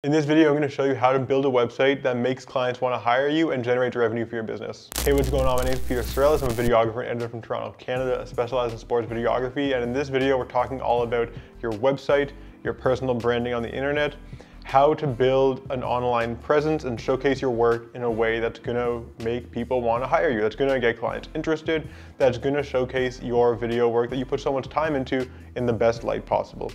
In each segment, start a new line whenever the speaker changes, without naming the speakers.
In this video, I'm going to show you how to build a website that makes clients want to hire you and generates revenue for your business. Hey, what's going on? My name is Sarellas. I'm a videographer and editor from Toronto, Canada. I specialize in sports videography. And in this video, we're talking all about your website, your personal branding on the internet, how to build an online presence and showcase your work in a way that's going to make people want to hire you, that's going to get clients interested, that's going to showcase your video work that you put so much time into in the best light possible.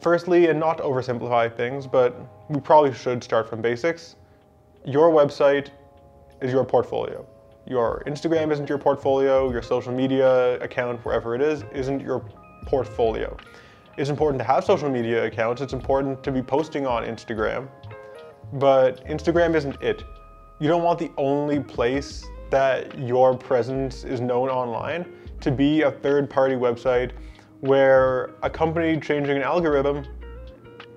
Firstly, and not to oversimplify things, but we probably should start from basics. Your website is your portfolio. Your Instagram isn't your portfolio, your social media account, wherever it is, isn't your portfolio. It's important to have social media accounts, it's important to be posting on Instagram, but Instagram isn't it. You don't want the only place that your presence is known online to be a third-party website where a company changing an algorithm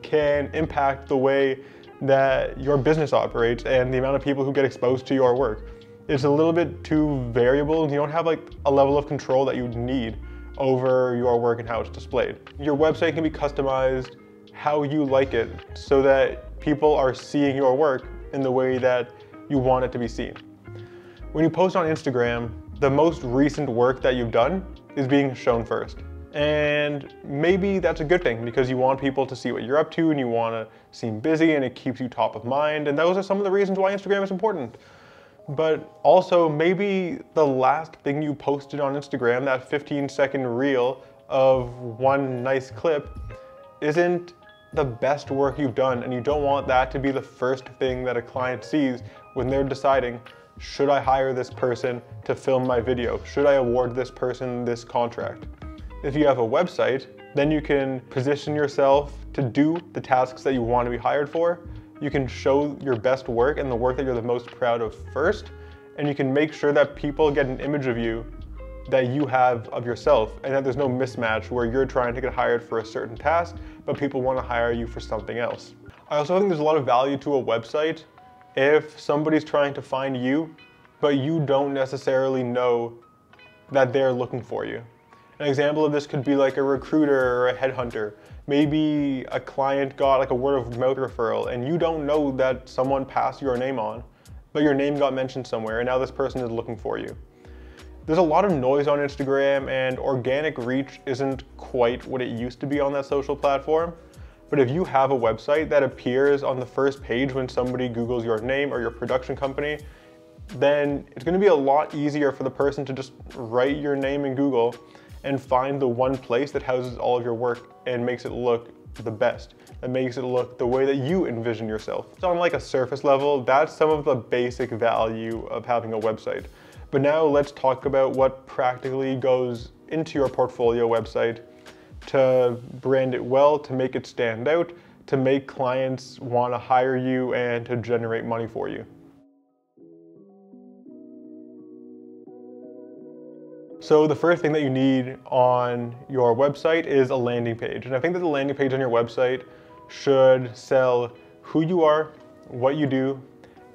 can impact the way that your business operates and the amount of people who get exposed to your work. It's a little bit too variable. You don't have like a level of control that you need over your work and how it's displayed. Your website can be customized how you like it so that people are seeing your work in the way that you want it to be seen. When you post on Instagram, the most recent work that you've done is being shown first. And maybe that's a good thing because you want people to see what you're up to and you want to seem busy and it keeps you top of mind. And those are some of the reasons why Instagram is important. But also maybe the last thing you posted on Instagram, that 15-second reel of one nice clip, isn't the best work you've done. And you don't want that to be the first thing that a client sees when they're deciding, should I hire this person to film my video? Should I award this person this contract? If you have a website, then you can position yourself to do the tasks that you want to be hired for. You can show your best work and the work that you're the most proud of first, and you can make sure that people get an image of you that you have of yourself and that there's no mismatch where you're trying to get hired for a certain task, but people want to hire you for something else. I also think there's a lot of value to a website if somebody's trying to find you, but you don't necessarily know that they're looking for you. An example of this could be like a recruiter or a headhunter. Maybe a client got like a word of mouth referral and you don't know that someone passed your name on, but your name got mentioned somewhere and now this person is looking for you. There's a lot of noise on Instagram and organic reach isn't quite what it used to be on that social platform. But if you have a website that appears on the first page when somebody Googles your name or your production company, then it's going to be a lot easier for the person to just write your name in Google and find the one place that houses all of your work and makes it look the best, and makes it look the way that you envision yourself. So on like a surface level, that's some of the basic value of having a website. But now let's talk about what practically goes into your portfolio website to brand it well, to make it stand out, to make clients want to hire you and to generate money for you. So the first thing that you need on your website is a landing page. And I think that the landing page on your website should sell who you are, what you do,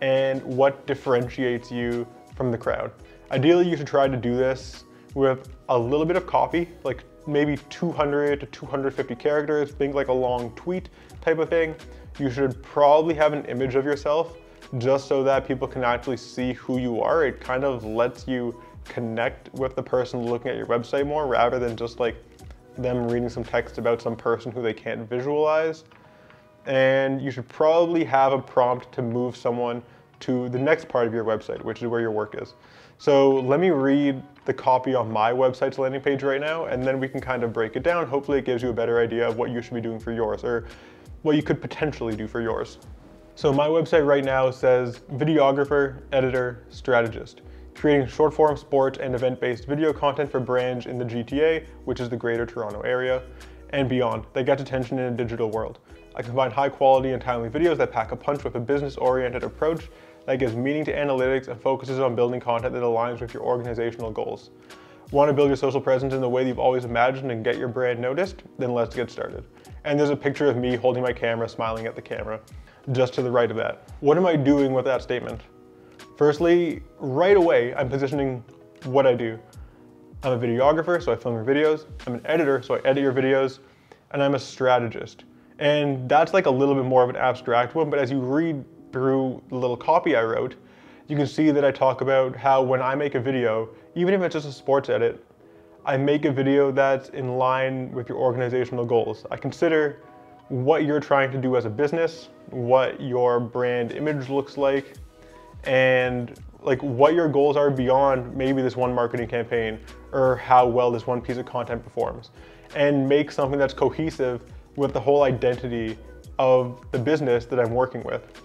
and what differentiates you from the crowd. Ideally, you should try to do this with a little bit of copy, like maybe 200 to 250 characters, think like a long tweet type of thing. You should probably have an image of yourself just so that people can actually see who you are. It kind of lets you connect with the person looking at your website more rather than just like them reading some text about some person who they can't visualize. And you should probably have a prompt to move someone to the next part of your website, which is where your work is. So let me read the copy on my website's landing page right now, and then we can kind of break it down. Hopefully it gives you a better idea of what you should be doing for yours or what you could potentially do for yours. So my website right now says videographer, editor, strategist, creating short-form sports and event-based video content for brands in the GTA, which is the Greater Toronto Area, and beyond that gets attention in a digital world. I combine high-quality and timely videos that pack a punch with a business-oriented approach that gives meaning to analytics and focuses on building content that aligns with your organizational goals. Want to build your social presence in the way that you've always imagined and get your brand noticed? Then let's get started. And there's a picture of me holding my camera, smiling at the camera, just to the right of that. What am I doing with that statement? Firstly, right away, I'm positioning what I do. I'm a videographer, so I film your videos. I'm an editor, so I edit your videos. And I'm a strategist. And that's like a little bit more of an abstract one, but as you read through the little copy I wrote, you can see that I talk about how when I make a video, even if it's just a sports edit, I make a video that's in line with your organizational goals. I consider what you're trying to do as a business, what your brand image looks like, and like what your goals are beyond maybe this one marketing campaign or how well this one piece of content performs, and make something that's cohesive with the whole identity of the business that I'm working with.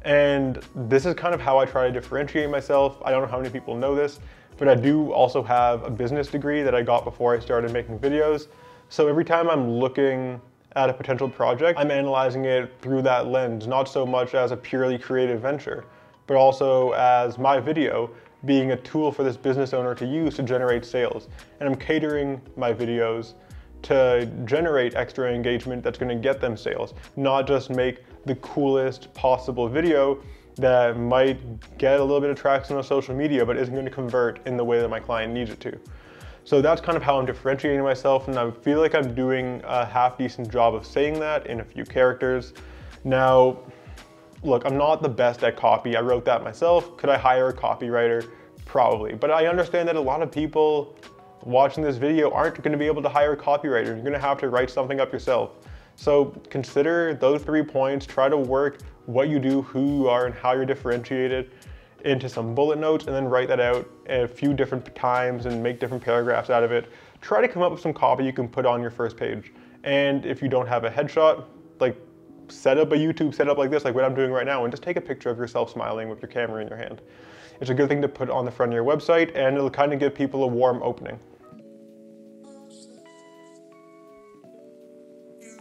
And this is kind of how I try to differentiate myself. I don't know how many people know this, but I do also have a business degree that I got before I started making videos. So every time I'm looking at a potential project, I'm analyzing it through that lens, not so much as a purely creative venture, but also as my video being a tool for this business owner to use to generate sales. And I'm catering my videos to generate extra engagement that's gonna get them sales, not just make the coolest possible video that might get a little bit of traction on social media, but isn't gonna convert in the way that my client needs it to. So that's kind of how I'm differentiating myself, and I feel like I'm doing a half decent job of saying that in a few characters. Now, look, I'm not the best at copy. I wrote that myself. Could I hire a copywriter? Probably, but I understand that a lot of people watching this video aren't going to be able to hire a copywriter. You're going to have to write something up yourself. So consider those 3 points, try to work what you do, who you are, and how you're differentiated into some bullet notes, and then write that out a few different times and make different paragraphs out of it. Try to come up with some copy you can put on your first page. And if you don't have a headshot, like set up a YouTube setup like this, like what I'm doing right now, and just take a picture of yourself smiling with your camera in your hand. It's a good thing to put on the front of your website, and it'll kind of give people a warm opening.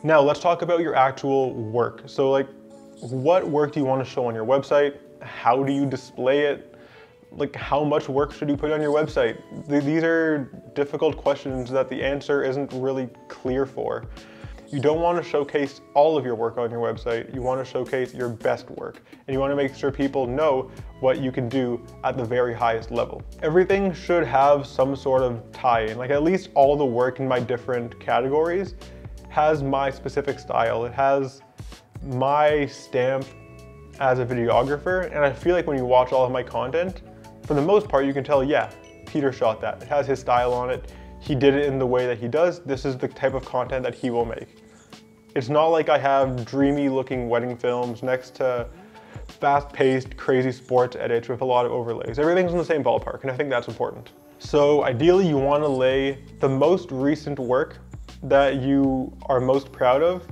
Now let's talk about your actual work. So like, what work do you want to show on your website? How do you display it? Like, how much work should you put on your website? These are difficult questions that the answer isn't really clear for. You don't want to showcase all of your work on your website. You want to showcase your best work. And you want to make sure people know what you can do at the very highest level. Everything should have some sort of tie-in. Like at least all the work in my different categories has my specific style. It has my stamp as a videographer. And I feel like when you watch all of my content, for the most part, you can tell, yeah, Peter shot that. It has his style on it. He did it in the way that he does. This is the type of content that he will make. It's not like I have dreamy looking wedding films next to fast-paced, crazy sports edits with a lot of overlays. Everything's in the same ballpark, and I think that's important. So ideally, you want to lay the most recent work that you are most proud of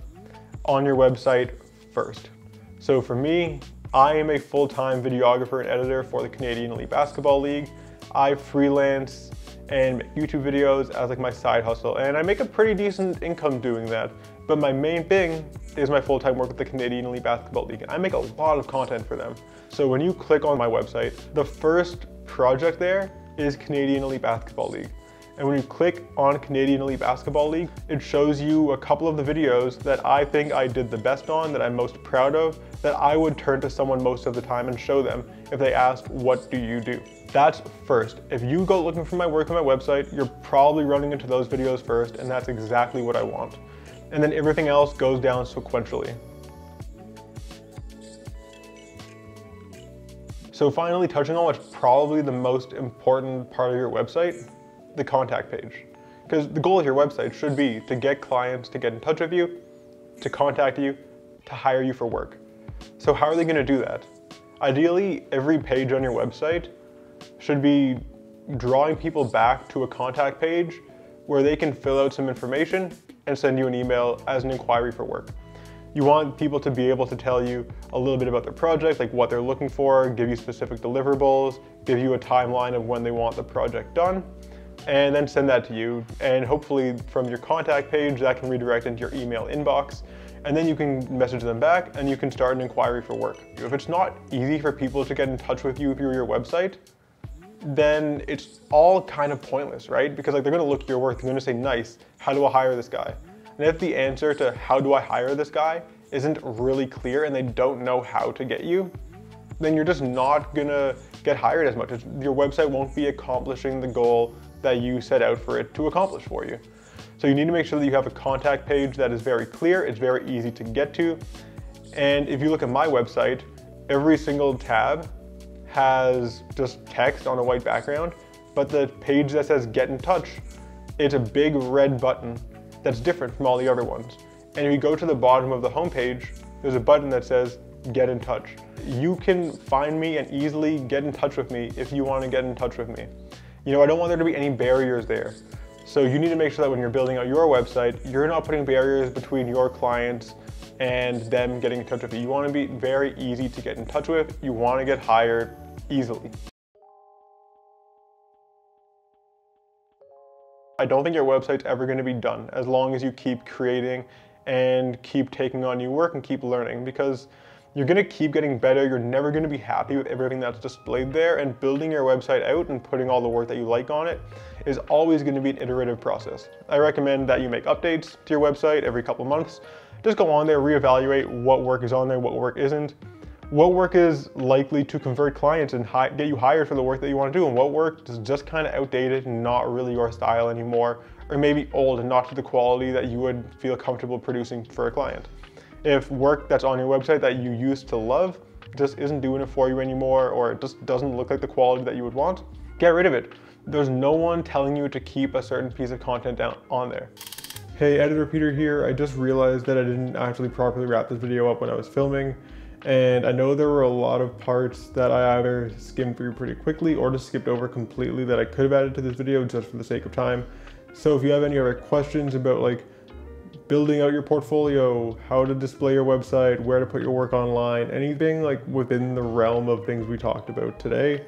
on your website first. So for me, I am a full-time videographer and editor for the Canadian Elite Basketball League. I freelance and make YouTube videos as like my side hustle, and I make a pretty decent income doing that. But my main thing is my full-time work with the Canadian Elite Basketball League. I make a lot of content for them. So when you click on my website, the first project there is Canadian Elite Basketball League. And when you click on Canadian Elite Basketball League, it shows you a couple of the videos that I think I did the best on, that I'm most proud of, that I would turn to someone most of the time and show them if they asked, what do you do? That's first. If you go looking for my work on my website, you're probably running into those videos first, and that's exactly what I want. And then everything else goes down sequentially. So finally, touching on what's probably the most important part of your website, the contact page. Because the goal of your website should be to get clients to get in touch with you, to contact you, to hire you for work. So how are they gonna do that? Ideally, every page on your website should be drawing people back to a contact page where they can fill out some information and send you an email as an inquiry for work. You want people to be able to tell you a little bit about their project, like what they're looking for, give you specific deliverables, give you a timeline of when they want the project done, and then send that to you. And hopefully from your contact page, that can redirect into your email inbox. And then you can message them back and you can start an inquiry for work. If it's not easy for people to get in touch with you through your website, then it's all kind of pointless, right? Because like they're gonna look at your work, they're gonna say, nice, how do I hire this guy? And if the answer to how do I hire this guy isn't really clear and they don't know how to get you, then you're just not gonna get hired as much. Your website won't be accomplishing the goal that you set out for it to accomplish for you. So you need to make sure that you have a contact page that is very clear, it's very easy to get to. And if you look at my website, every single tab has just text on a white background, but the page that says get in touch, it's a big red button that's different from all the other ones. And if you go to the bottom of the homepage, there's a button that says get in touch. You can find me and easily get in touch with me if you want to get in touch with me. You know, I don't want there to be any barriers there. So you need to make sure that when you're building out your website, you're not putting barriers between your clients and them getting in touch with you. You want to be very easy to get in touch with. You want to get hired easily. I don't think your website's ever going to be done as long as you keep creating and keep taking on new work and keep learning, because you're going to keep getting better. You're never going to be happy with everything that's displayed there, and building your website out and putting all the work that you like on it is always going to be an iterative process. I recommend that you make updates to your website every couple months. Just go on there, reevaluate what work is on there, what work isn't, what work is likely to convert clients and get you hired for the work that you want to do, and what work is just kind of outdated and not really your style anymore, or maybe old and not to the quality that you would feel comfortable producing for a client. If work that's on your website that you used to love just isn't doing it for you anymore, or it just doesn't look like the quality that you would want, get rid of it. There's no one telling you to keep a certain piece of content down on there. Hey, Editor Peter here. I just realized that I didn't actually properly wrap this video up when I was filming, and I know there were a lot of parts that I either skimmed through pretty quickly or just skipped over completely that I could have added to this video just for the sake of time. So if you have any other questions about like building out your portfolio, how to display your website, where to put your work online, anything like within the realm of things we talked about today,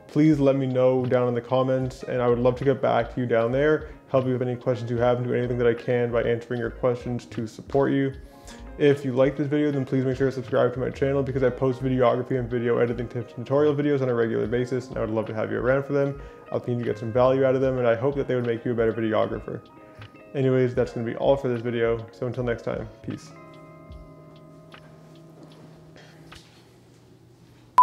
please let me know down in the comments, and I would love to get back to you down there, help you with any questions you have, and do anything that I can by answering your questions to support you. If you like this video, then please make sure to subscribe to my channel, because I post videography and video editing tips and tutorial videos on a regular basis, and I would love to have you around for them. I think you get some value out of them, and I hope that they would make you a better videographer. Anyways, that's going to be all for this video, so until next time, peace.